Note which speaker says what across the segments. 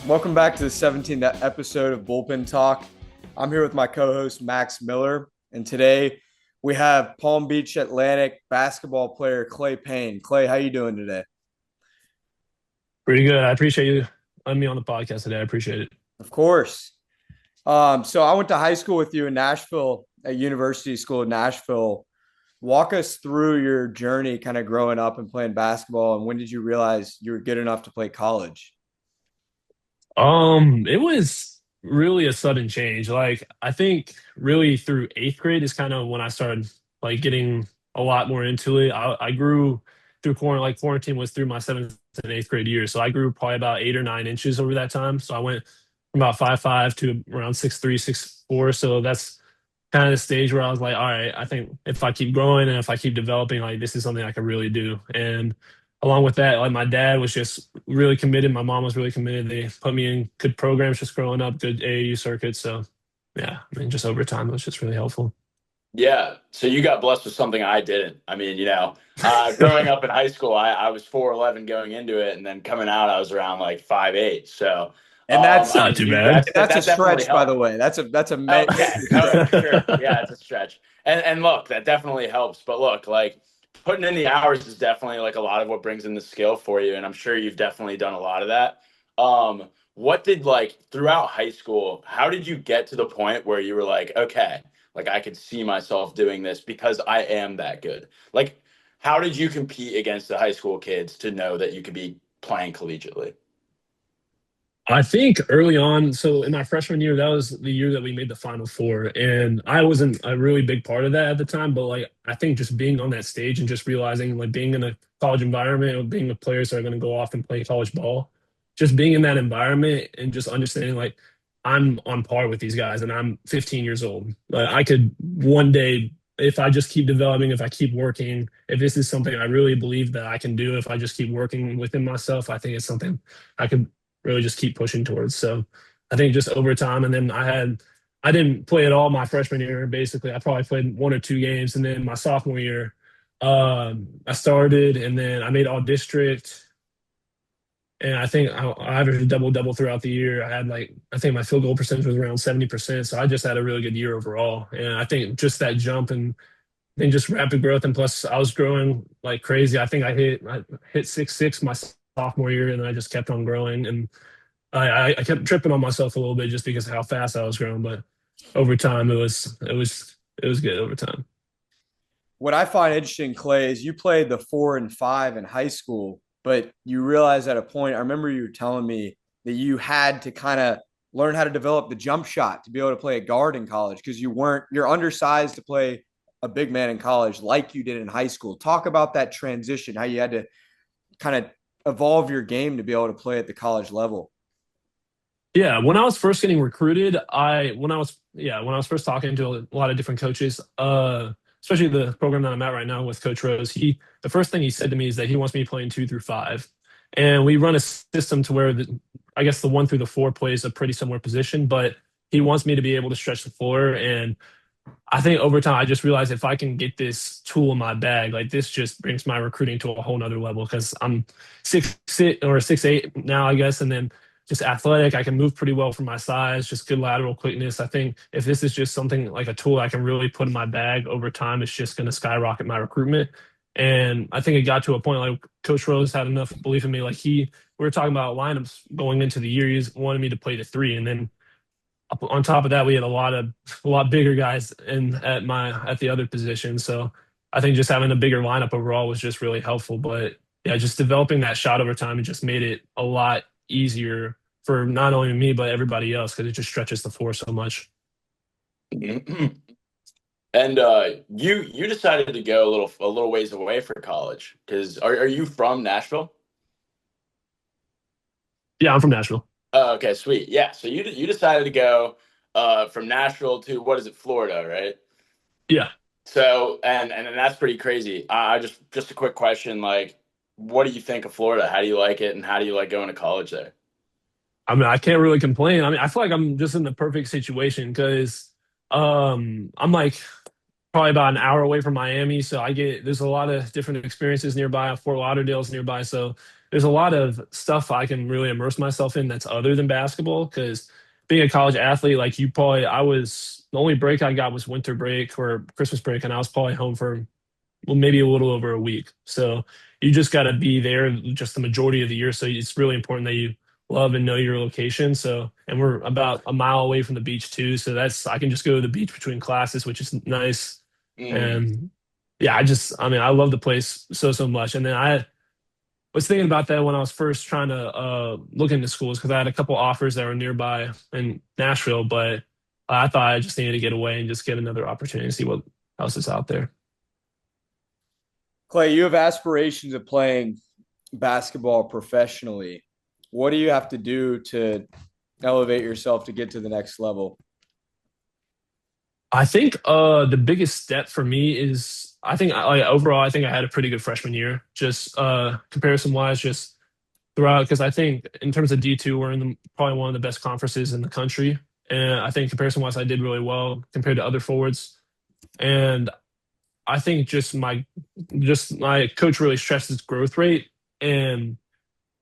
Speaker 1: Welcome back to the 17th episode of Bullpen Talk. I'm here with my co-host Max Miller, and today we have Palm Beach Atlantic basketball player Clay Payne. Clay, how you doing today?
Speaker 2: Pretty good. I appreciate you letting me on the podcast today. I appreciate it.
Speaker 1: Of course. So I went to high school with you in Nashville at University School of Nashville. Walk us through your journey kind of growing up and playing basketball, and when did you realize you were good enough to play college?
Speaker 2: It was really a sudden change. Like I think really through eighth grade is kind of when I started like getting a lot more into it. I grew through quarantine was through my seventh and eighth grade year. So I grew probably about 8 or 9 inches over that time. So I went from about 5'5" to around 6'3", 6'4". So that's kind of the stage where I was like, all right, I think if I keep growing and if I keep developing, like this is something I can really do. And along with that, like my dad was just really committed. My mom was really committed. They put me in good programs just growing up, good AAU circuits. So yeah, I mean, just over time, it was just really helpful.
Speaker 3: Yeah. So you got blessed with something I didn't. Growing up in high school, I was 4'11" going into it, and then coming out, I was around like 5'8". So,
Speaker 1: And that's
Speaker 2: Not too bad.
Speaker 1: that's a
Speaker 3: that definitely
Speaker 1: stretch, by the
Speaker 3: helped.
Speaker 1: way. That's a
Speaker 3: Okay.
Speaker 1: major
Speaker 3: Oh,
Speaker 1: stretch.
Speaker 3: for sure. Yeah, it's a stretch. And look, that definitely helps. But look, like putting in the hours is definitely like a lot of what brings in the skill for you. And I'm sure you've definitely done a lot of that. What did like throughout high school, how did you get to the point where you were like, okay, like I could see myself doing this because I am that good? Like, how did you compete against the high school kids to know that you could be playing collegiately?
Speaker 2: I think early on, so in my freshman year, that was the year that we made the Final Four, and I wasn't a really big part of that at the time. But like, I think just being on that stage and just realizing, like, being in a college environment, or being with players that are going to go off and play college ball, just being in that environment and just understanding, like, I'm on par with these guys, and I'm 15 years old. Like, I could one day, if I just keep developing, if I keep working, if this is something I really believe that I can do, if I just keep working within myself, I think it's something I could really just keep pushing towards. So I think just over time, and then I didn't play at all my freshman year. Basically, I probably played 1 or 2 games, and then my sophomore year, I started, and then I made all district, and I think I averaged a double double throughout the year. I had like I think my field goal percentage was around 70%, so I just had a really good year overall. And I think just that jump and then just rapid growth, and plus I was growing like crazy. I hit 6'6" my sophomore year, and I just kept on growing. And I kept tripping on myself a little bit just because of how fast I was growing. But over time, it was good over time.
Speaker 1: What I find interesting, Clay, is you played the 4 and 5 in high school, but you realized at a point, I remember you were telling me that you had to kind of learn how to develop the jump shot to be able to play a guard in college because you're undersized to play a big man in college like you did in high school. Talk about that transition, how you had to kind of evolve your game to be able to play at the college level.
Speaker 2: Yeah, when I was first getting recruited, when I was first talking to a lot of different coaches, especially the program that I'm at right now with Coach Rose, the first thing he said to me is that he wants me playing 2 through 5, and we run a system to where I guess the 1 through the 4 plays a pretty similar position, but he wants me to be able to stretch the floor. And I think over time, I just realized if I can get this tool in my bag, like this just brings my recruiting to a whole nother level because I'm 6'6" or 6'8" now, I guess, and then just athletic. I can move pretty well for my size, just good lateral quickness. I think if this is just something like a tool I can really put in my bag over time, it's just going to skyrocket my recruitment. And I think it got to a point like Coach Rose had enough belief in me. We were talking about lineups going into the year. He wanted me to play the three, and then on top of that, we had a lot bigger guys in at the other position. So I think just having a bigger lineup overall was just really helpful. But yeah, just developing that shot over time, it just made it a lot easier for not only me but everybody else because it just stretches the floor so much.
Speaker 3: And you decided to go a little ways away for college because are you from Nashville?
Speaker 2: Yeah, I'm from Nashville.
Speaker 3: Oh, okay, sweet. Yeah, so you decided to go from Nashville to what is it, Florida, right?
Speaker 2: Yeah.
Speaker 3: So and that's pretty crazy. I just a quick question, like, what do you think of Florida? How do you like it, and how do you like going to college there?
Speaker 2: I mean, I can't really complain. I mean, I feel like I'm just in the perfect situation because I'm like probably about an hour away from Miami, so there's a lot of different experiences nearby. Fort Lauderdale's nearby, so there's a lot of stuff I can really immerse myself in that's other than basketball. Because being a college athlete, like you probably, I was the only break I got was winter break or Christmas break, and I was probably home for well, maybe a little over a week. So you just got to be there just the majority of the year. So it's really important that you love and know your location. So, and we're about a mile away from the beach too. So that's, I can just go to the beach between classes, which is nice.
Speaker 3: Mm.
Speaker 2: And yeah, I mean, I love the place so, so much. And then I was thinking about that when I was first trying to look into schools because I had a couple offers that were nearby in Nashville, but I thought I just needed to get away and just get another opportunity to see what else is out there.
Speaker 1: Clay, you have aspirations of playing basketball professionally. What do you have to do to elevate yourself to get to the next level?
Speaker 2: I think the biggest step for me is I think like overall I think I had a pretty good freshman year. Just comparison wise, just throughout because I think in terms of D2 we're in probably one of the best conferences in the country, and I think comparison wise I did really well compared to other forwards. And I think just my coach really stressed his growth rate, and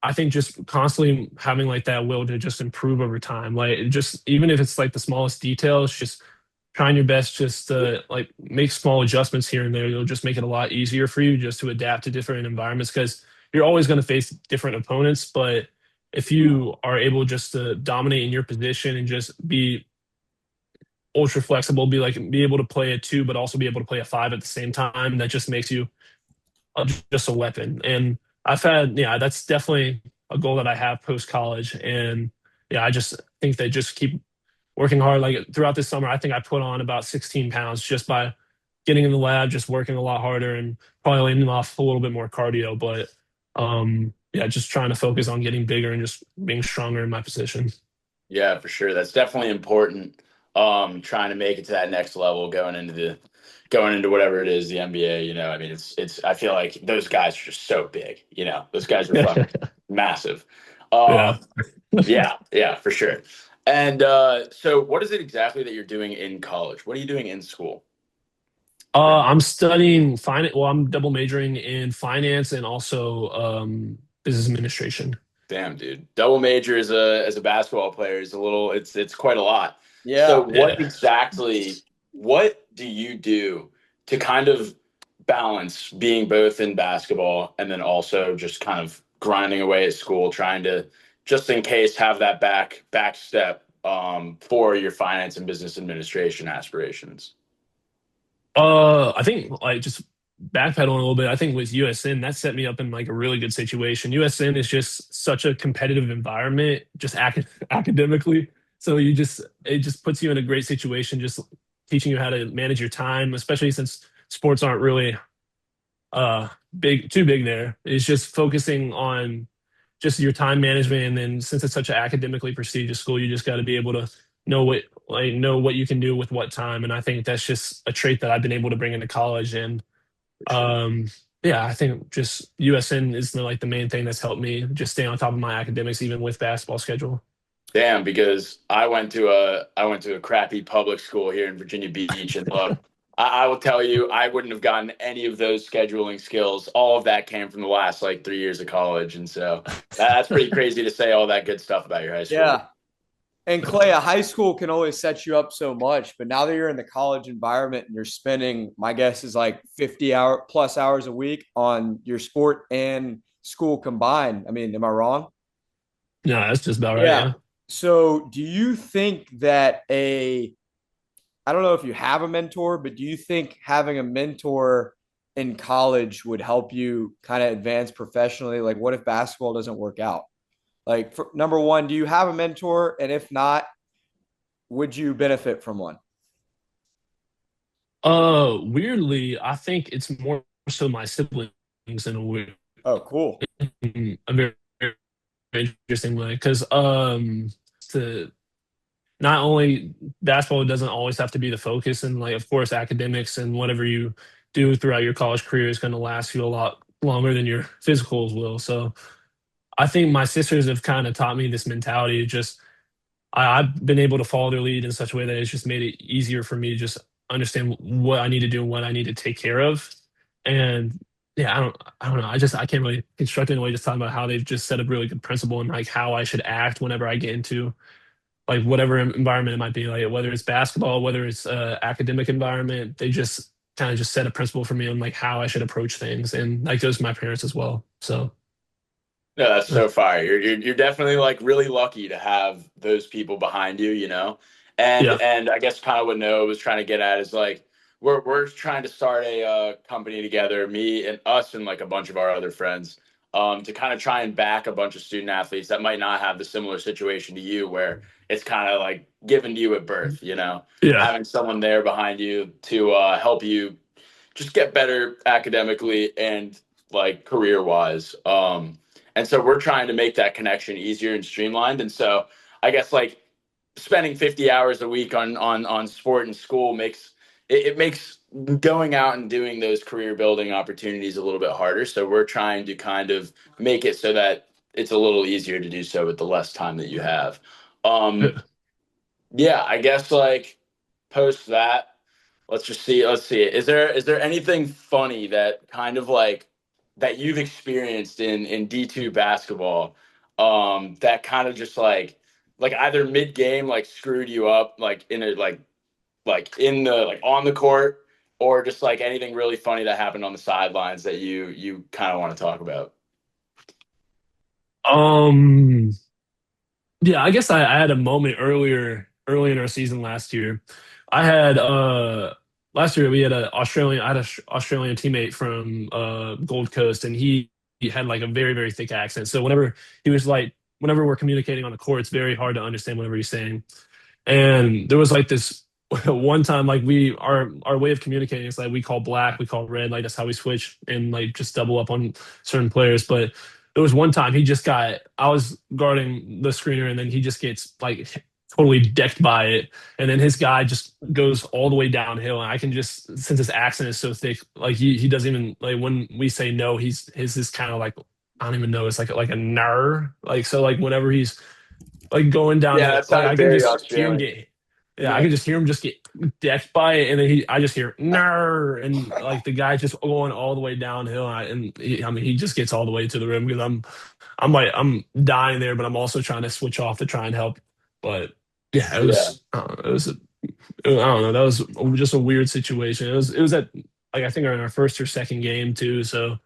Speaker 2: I think just constantly having like that will to just improve over time. Like just even if it's like the smallest details, just trying your best just to like make small adjustments here and there. It'll just make it a lot easier for you just to adapt to different environments because you're always going to face different opponents. But if you are able just to dominate in your position and just be ultra flexible, be able to play a two, but also be able to play a five at the same time, that just makes you just a weapon. And I've had, yeah, that's definitely a goal that I have post college. And yeah, I just think they just keep working hard. Like throughout this summer, I think I put on about 16 pounds just by getting in the lab, just working a lot harder and probably leaning off a little bit more cardio. But yeah, just trying to focus on getting bigger and just being stronger in my position.
Speaker 3: Yeah, for sure. That's definitely important. Trying to make it to that next level, going into whatever it is, the NBA, I mean, it's I feel like those guys are just so big, those guys are fucking massive.
Speaker 2: Yeah.
Speaker 3: Yeah, yeah, for sure. And so what is it exactly that you're doing in college? What are you doing in school?
Speaker 2: I'm studying finance. Well, I'm double majoring in finance and also business administration.
Speaker 3: Damn, dude. Double major as a basketball player is it's quite a lot. So
Speaker 1: Yeah.
Speaker 2: Yeah.
Speaker 3: what do you do to kind of balance being both in basketball and then also just kind of grinding away at school, trying to just in case have that back step for your finance and business administration aspirations?
Speaker 2: I think like just backpedaling a little bit. I think with USN that set me up in like a really good situation. USN is just such a competitive environment, just academically. So it just puts you in a great situation, just teaching you how to manage your time, especially since sports aren't really too big there. It's just focusing on just your time management, and then since it's such an academically prestigious school, you just got to be able to know what you can do with what time. And I think that's just a trait that I've been able to bring into college. And
Speaker 3: For sure.
Speaker 2: um, yeah, I think just USN is like the main thing that's helped me just stay on top of my academics, even with basketball schedule.
Speaker 3: Damn, because I went to a crappy public school here in Virginia Beach, and look, I will tell you, I wouldn't have gotten any of those scheduling skills. All of that came from the last like 3 years of college, and so that's pretty crazy to say all that good stuff about your high school.
Speaker 1: Yeah. And Clay, a high school can only set you up so much, but now that you're in the college environment and you're spending, my guess is like 50 plus hours a week on your sport and school combined. I mean, am I wrong?
Speaker 2: No, that's just about right.
Speaker 1: Yeah.
Speaker 2: Yeah.
Speaker 1: So do you think that I don't know if you have a mentor, but do you think having a mentor in college would help you kind of advance professionally? Like, what if basketball doesn't work out? Like, number one, do you have a mentor? And if not, would you benefit from one?
Speaker 2: Weirdly, I think it's more so my siblings in
Speaker 1: Oh, cool.
Speaker 2: a very, very interesting way because to not only basketball doesn't always have to be the focus, and like of course academics and whatever you do throughout your college career is going to last you a lot longer than your physicals will. So I think my sisters have kind of taught me this mentality. Just I've been able to follow their lead in such a way that it's just made it easier for me to just understand what I need to do and what I need to take care of. And yeah, I don't know. I can't really construct it in a way just talking about how they've just set a really good principle and like how I should act whenever I get into like whatever environment it might be, like whether it's basketball, whether it's academic environment. They just kind of just set a principle for me on like how I should approach things, and like those my parents as well. So
Speaker 3: No, that's
Speaker 2: uh,
Speaker 3: so fire. You're definitely like really lucky to have those people behind you, you know.
Speaker 2: yeah,
Speaker 3: And I guess kind of what Noah was trying to get at is like we're trying to start a company together, me and us and like a bunch of our other friends, to kind of try and back a bunch of student athletes that might not have the similar situation to you, where it's kind of like given to you at birth, you know,
Speaker 2: yeah,
Speaker 3: having someone there behind you to help you just get better academically and like career wise. And so we're trying to make that connection easier and streamlined. And so I guess like spending 50 hours a week on sport and school it makes going out and doing those career building opportunities a little bit harder. So we're trying to kind of make it so that it's a little easier to do so with the less time that you have. Um,
Speaker 2: yeah.
Speaker 3: yeah, I guess like post that, let's just see. Let's see. Is there anything funny that kind of like that you've experienced in D2 basketball, that kind of just like either mid game like screwed you up like in a like in the like on the court, or just like anything really funny that happened on the sidelines that you kind of want to talk about?
Speaker 2: Um, yeah, I guess I had a moment early in our season last year. I had last year we had I had an Australian teammate from Gold Coast, and he had like a very thick accent. So whenever he was like whenever we're communicating on the court, it's very hard to understand whatever he's saying. And there was like this one time, like our way of communicating is like we call black, we call red, like that's how we switch and like just double up on certain players. But there was one time I was guarding the screener, and then he just gets like totally decked by it, and then his guy just goes all the way downhill. And I can just, since his accent is so thick, like he doesn't even like when we say no, his is kind of like, I don't even know, it's like a nar, like so like whenever he's like going
Speaker 3: Yeah,
Speaker 2: downhill.
Speaker 3: that
Speaker 2: Like
Speaker 3: sounded
Speaker 2: I can
Speaker 3: very
Speaker 2: just hear him
Speaker 3: Australian.
Speaker 2: get, yeah, I can just hear him just get decked by it, and then I just hear "nar," and like the guy just going all the way downhill, I mean, he just gets all the way to the rim because I'm dying there, but I'm also trying to switch off to try and help. But yeah,
Speaker 3: Yeah,
Speaker 2: I don't know, that was just a weird situation. It was at like I think in our first or second game too. So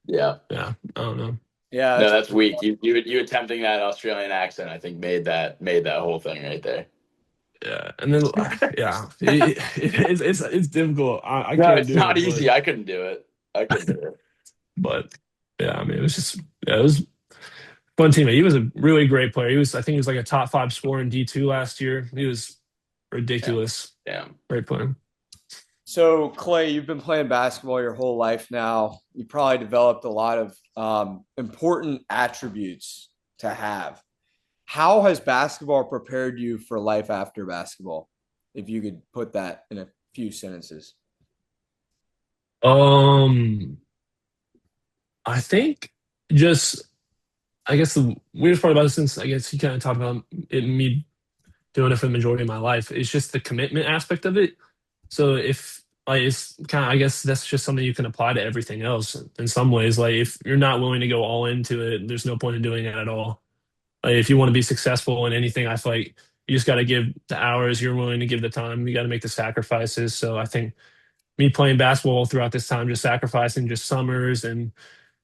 Speaker 3: yeah.
Speaker 2: yeah, I don't know.
Speaker 1: Yeah,
Speaker 3: No,
Speaker 1: that's
Speaker 3: that's weak. You attempting that Australian accent, I think made that whole thing right there.
Speaker 2: Yeah, and then yeah, it's difficult. I
Speaker 3: No,
Speaker 2: can't
Speaker 3: it's
Speaker 2: do
Speaker 3: not
Speaker 2: it,
Speaker 3: easy. I couldn't do it. I couldn't do it.
Speaker 2: but yeah, I mean, it was just yeah, it was fun teammate. He was a really great player. I think he was like a top five scorer in D2 last year. He was
Speaker 3: Yeah.
Speaker 2: ridiculous.
Speaker 3: Damn.
Speaker 2: Great player.
Speaker 1: so Clay, you've been playing basketball your whole life now. You probably developed a lot of important attributes to have. How has basketball prepared you for life after basketball? If you could put that in a few sentences.
Speaker 2: Um, I think just I guess the weirdest part about it, since I guess you kind of talked about it, me doing it for the majority of my life, is just the commitment aspect of it. So if like it's kind of, I guess that's just something you can apply to everything else in some ways. Like if you're not willing to go all into it, there's no point in doing it at all. Like if you want to be successful in anything, I feel like you just got to give the hours. You're willing to give the time. You got to make the sacrifices. So I think me playing basketball throughout this time, just sacrificing just summers and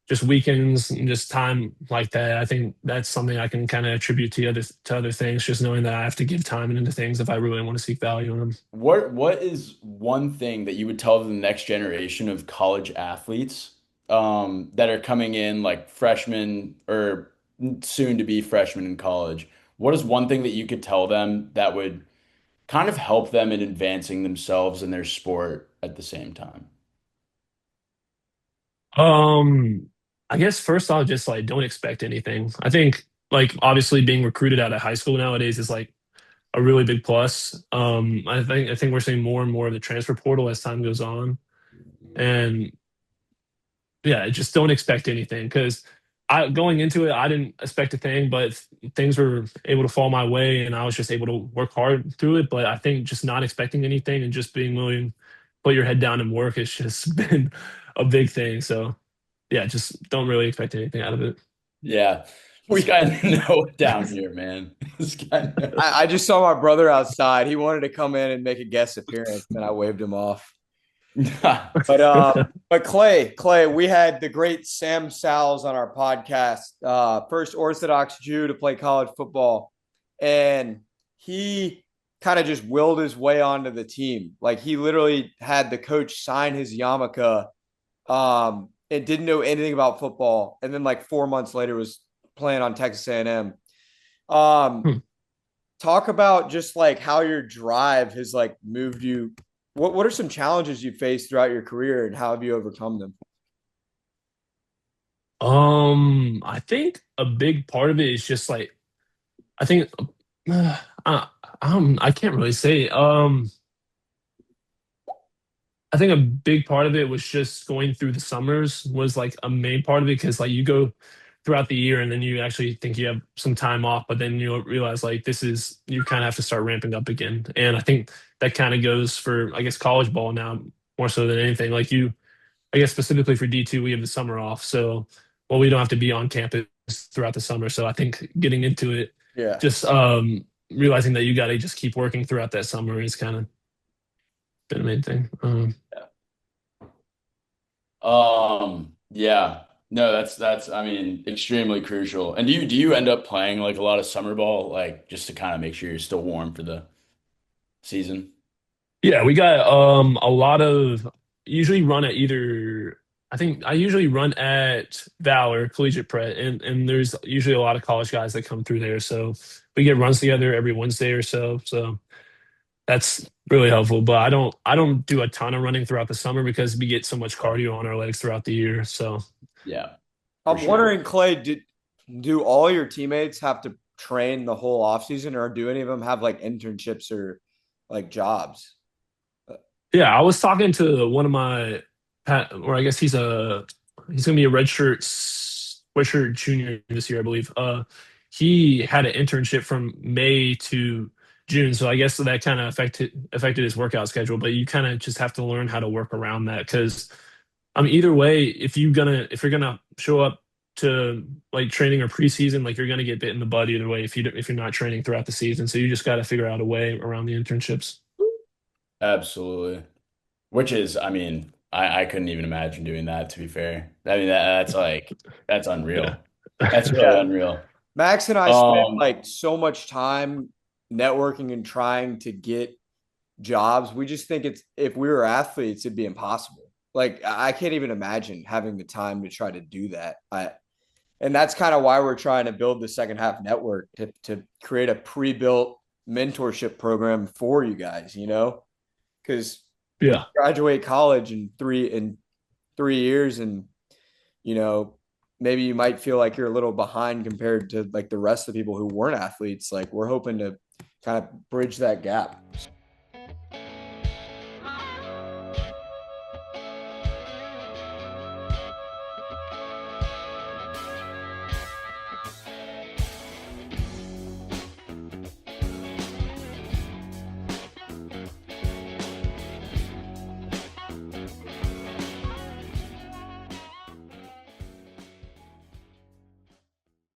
Speaker 2: just weekends and just time like that. I think that's something I can kind of attribute to other things. Just knowing that I have to give time into things if I really want to seek value in them.
Speaker 3: What is one thing that you would tell the next generation of college athletes, that are coming in like freshmen or soon to be freshmen in college? What is one thing that you could tell them that would kind of help them in advancing themselves in their sport at the same time?
Speaker 2: Um, I guess first I'll just like don't expect anything. I think like obviously being recruited out of high school nowadays is like a really big plus. I think we're seeing more and more of the transfer portal as time goes on, and yeah, just don't expect anything because I going into it, I didn't expect a thing, but things were able to fall my way, and I was just able to work hard through it. But I think just not expecting anything and just being willing to put your head down and work has just been a big thing. So yeah, just don't really expect anything out of it.
Speaker 3: Yeah. This
Speaker 1: We
Speaker 3: guy knows down here, man. This guy knows.
Speaker 1: I just saw my brother outside. He wanted to come in and make a guest appearance, and I waved him off. But Clay, we had the great Sam Sowles on our podcast, first Orthodox Jew to play college football, and he kind of just willed his way onto the team. Like he literally had the coach sign his yarmulke, and didn't know anything about football, and then like 4 months later was playing on Texas A&M. Um,
Speaker 2: Hmm.
Speaker 1: Talk about just like how your drive has like moved you. What are some challenges you faced throughout your career and how have you overcome them?
Speaker 2: I think a big part of it is just like I think I can't really say. I think a big part of it was just going through the summers was like a main part of it because like you go throughout the year and then you actually think you have some time off, but then you realize like this is you kind of have to start ramping up again. And I think that kind of goes for I guess college ball now more so than anything. Like you, I guess specifically for D2, we have the summer off, so well we don't have to be on campus throughout the summer. So I think getting into it,
Speaker 1: Yeah.
Speaker 2: just realizing that you got to just keep working throughout that summer is kind of been the main thing.
Speaker 3: Yeah. No, that's I mean, extremely crucial. And do you end up playing like a lot of summer ball, like just to kind of make sure you're still warm for the season?
Speaker 2: Yeah, we got a lot of usually run at either I think I usually run at Valor Collegiate Prep and there's usually a lot of college guys that come through there. So we get runs together every Wednesday or so. So that's really helpful. But I don't do a ton of running throughout the summer because we get so much cardio on our legs throughout the year. So
Speaker 3: Yeah, for
Speaker 1: I'm
Speaker 3: sure.
Speaker 1: wondering, Clay, do all your teammates have to train the whole offseason or do any of them have like internships or like jobs?
Speaker 2: yeah, I was talking to one of my or I guess he's gonna be a redshirt junior this year, I believe. He had an internship from May to June, so I guess that kind of affected his workout schedule. But you kind of just have to learn how to work around that because I mean, either way, if you're gonna show up to like training or preseason, like you're gonna get bit in the butt either way if you're not training throughout the season. So you just got to figure out a way around the internships.
Speaker 3: Absolutely. Which is, I mean, I couldn't even imagine doing that, to be fair. I mean, that's like, that's
Speaker 2: Yeah.
Speaker 3: unreal. That's really
Speaker 1: Yeah.
Speaker 3: unreal.
Speaker 1: Max and I spent
Speaker 3: Um,
Speaker 1: like so much time networking and trying to get jobs. We just think it's if we were athletes, it'd be impossible. Like I can't even imagine having the time to try to do that. And that's kind of why we're trying to build the second half network to create a pre-built mentorship program for you guys, because when you
Speaker 2: Yeah.
Speaker 1: graduate college in 3 years and you know maybe you might feel like you're a little behind compared to like the rest of the people who weren't athletes, like we're hoping to kind of bridge that gap.